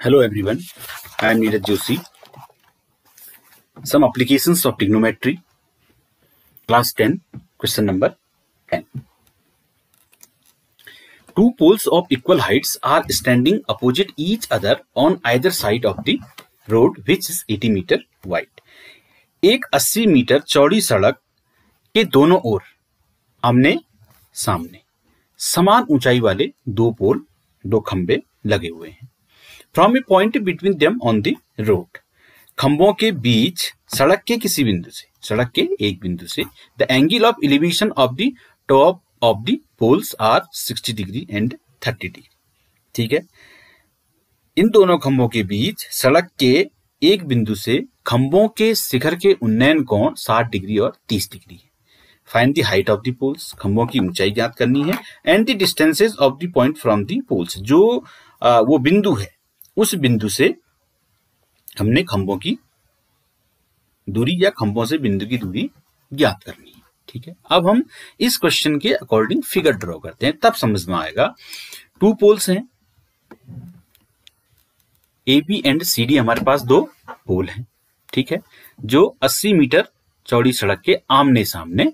Hello everyone, I am Neeraj Joshi. Some applications of trigonometry, class 10, question number 10. Two poles of equal heights are standing opposite each other on either side of the road which is 80 meter wide. एक 80 metre चौड़ी सड़क के दोनों ओर आमने सामने समान ऊंचाई वाले दो पोल, दो खंबे लगे हुए हैं. From a point between them on the road, खंभों के बीच सड़क के किसी बिंदु से, सड़क के एक बिंदु से, the angle of elevation of the top of the poles are 60 degree and 30 degree. ठीक है, इन दोनों खंभों के बीच सड़क के एक बिंदु से खंभों के शिखर के उन्नयन कोण 60 डिग्री और 30 डिग्री है. Find the height of the poles, खंभों की ऊंचाई ज्ञात करनी है. And the distances of the point from the poles, जो वो बिंदु है उस बिंदु से हमने खंभों की दूरी या खंभों से बिंदु की दूरी ज्ञात करनी है. ठीक है, अब हम इस क्वेश्चन के अकॉर्डिंग फिगर ड्रॉ करते हैं, तब समझ में आएगा. टू पोल्स हैं, A B and C D, हमारे पास दो पोल हैं. ठीक है, जो 80 मीटर चौड़ी सड़क के आमने सामने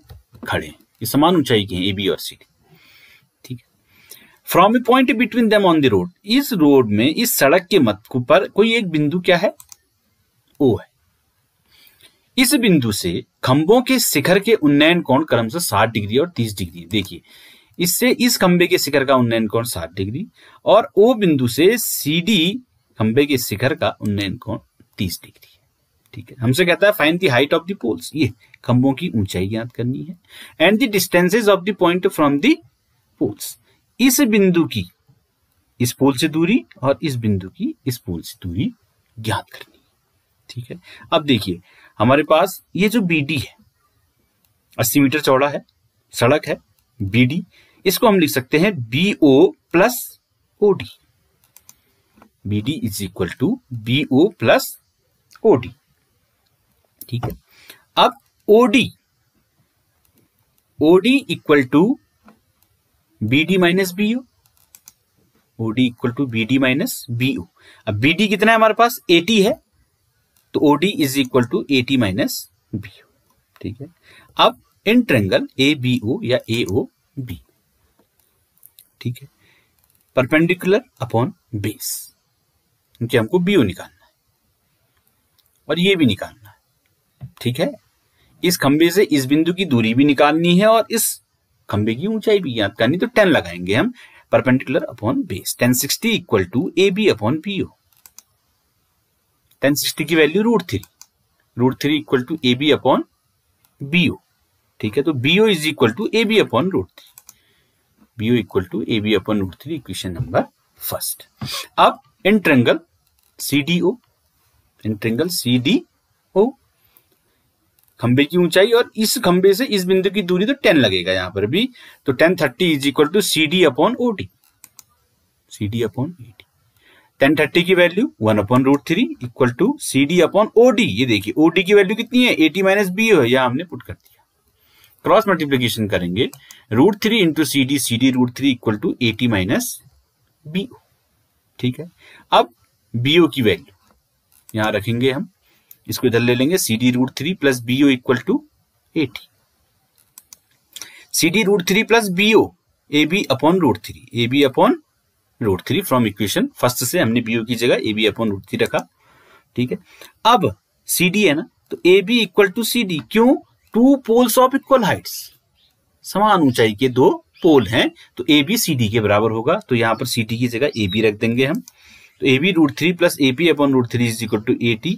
खड़े हैं. ये समान ऊंचाई के हैं, ए बी और सी डी. ठीक है, from a point between them on the road, इस रोड में, इस सड़क के मध्य पर कोई एक बिंदु क्या है, ओ है. इस बिंदु से खंभों के शिखर के उन्नयन कोण क्रमशः 60 डिग्री और 30 डिग्री. देखिए, इससे इस खंभे के शिखर का उन्नयन कोण 60 डिग्री और ओ बिंदु से सीडी खंभे के शिखर का उन्नयन कोण 30 डिग्री है. ठीक है, हमसे कहता है find the height of the poles, ये खंभों की ऊंचाई ज्ञात करनी है. And the distances of the point from the poles, इस बिंदु की इस पोल से दूरी और इस बिंदु की इस पोल से दूरी ज्ञात करनी है. ठीक है, अब देखिए हमारे पास ये जो बीडी है 80 मीटर चौड़ा है, सड़क है बीडी, इसको हम लिख सकते हैं BO plus OD. BD is equal to BO plus OD. ठीक है, अब OD equal to BD minus BO, OD equal to BD minus BO. अब बीडी कितना है हमारे पास, 80 है, तो OD is equal to 80 minus BO. ठीक है, अब in triangle A B O या ए ओ बी, ठीक है, परपेंडिकुलर अपॉन बेस, क्योंकि हमको बीओ निकालना है और ये भी निकालना है. ठीक है, इस खंबे से इस बिंदु की दूरी भी निकालनी है और इस खंबे की ऊंचाई भी ज्ञात करनी, तो 10 लगाएंगे हम, perpendicular upon base. 1060 equal to A B upon BO. 1060 की value √3 equal to A B upon BO. ठीक है, तो BO is equal to A B upon √3. BO equal to A B upon √3, equation number first. अब in triangle CDO, in triangle CDO, खंबे की ऊंचाई और इस खंबे से इस बिंदु की दूरी, तो 10 लगेगा यहां पर भी, तो 1030 is equal to C D upon OD. C D upon AD, 1030 की value 1 upon √3 equal to C D upon OD. ये देखिए ओडी की वैल्यू कितनी है, 80 माइनस बीओ है, यह हमने पुट कर दिया. क्रॉस मल्टीप्लीकेशन करेंगे, √3 into C D √3 equal to 80 minus BO. ठीक है, अब बीओ की वैल्यू यहां रखेंगे हम, इसको इधर ले लेंगे, C D √3 plus BO equal to 80. C D √3 plus BO, A B upon √3, A B upon √3 from equation first से हमने बीओ की जगह ए बी अपॉन √3 रखा. ठीक है, अब सी डी है ना, तो A B equal to C D. क्यों, two poles of equal heights, समान ऊंचाई के दो पोल हैं, तो ए बी सी डी के बराबर होगा, तो यहां पर सी डी की जगह ए बी रख देंगे हम. तो A B √3 plus A B upon √3 is equal to 80.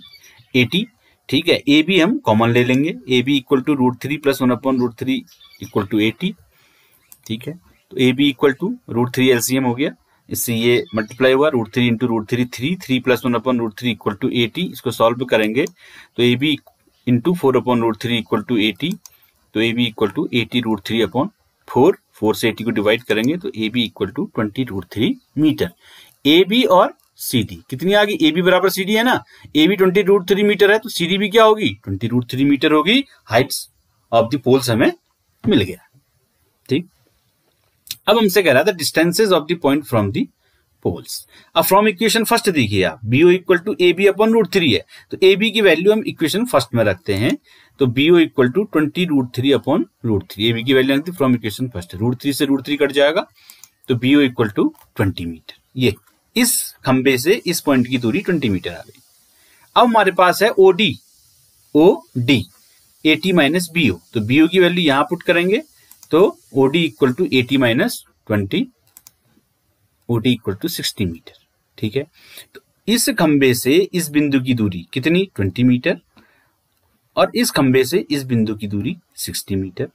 ठीक है, ए बी हम कॉमन ले लेंगे, A B equal to √3 plus 1 upon √3 equal to 80. ठीक है, तो A B equal to √3 LCM हो गया, इससे ये मल्टीप्लाई हुआ, √3 into √3 3 plus 1 upon √3 equal to 80. इसको सॉल्व करेंगे तो A B into 4 upon √3 equal to 80, तो A B equal to 80 √3 upon 4 से 80 को डिवाइड करेंगे तो A B equal to 20 √3 metre. A B और सी डी कितनी आ गई, ए बी बराबर सी डी है ना, ए बी 20 √3 मीटर है, तो सी डी भी क्या होगी, 20 √3 मीटर होगी. हाइट्स ऑफ द पोल्स हमें मिल गया. ठीक, अब हमसे कह रहा था distances of the point from the poles. अब फ्रॉम इक्वेशन फर्स्ट देखिए आप, BO equal to AB upon √3 है, तो AB की वैल्यू हम इक्वेशन फर्स्ट में रखते हैं, तो BO equal to 20√3 upon √3, AB की वैल्यू रखते फ्रॉम इक्वेशन फर्स्ट, √3 से √3 कट जाएगा, तो BO इक्वल टू 20 मीटर। ये इस खंबे से इस पॉइंट की दूरी 20 मीटर आ गई। अब हमारे पास है OD, AT माइनस BO, तो BO की वैल्यू यहां पुट करेंगे, तो OD equal to 80 minus 20, OD equal to 60 metre. ठीक है, तो इस खंबे से इस बिंदु की दूरी कितनी, 20 मीटर, और इस खंबे से इस बिंदु की दूरी 60 मीटर।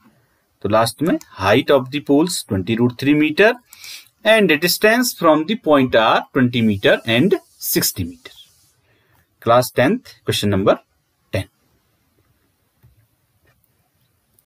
तो लास्ट में height of the poles 20√3 metre and distance from the point are 20 metre and 60 metre. Class 10th question number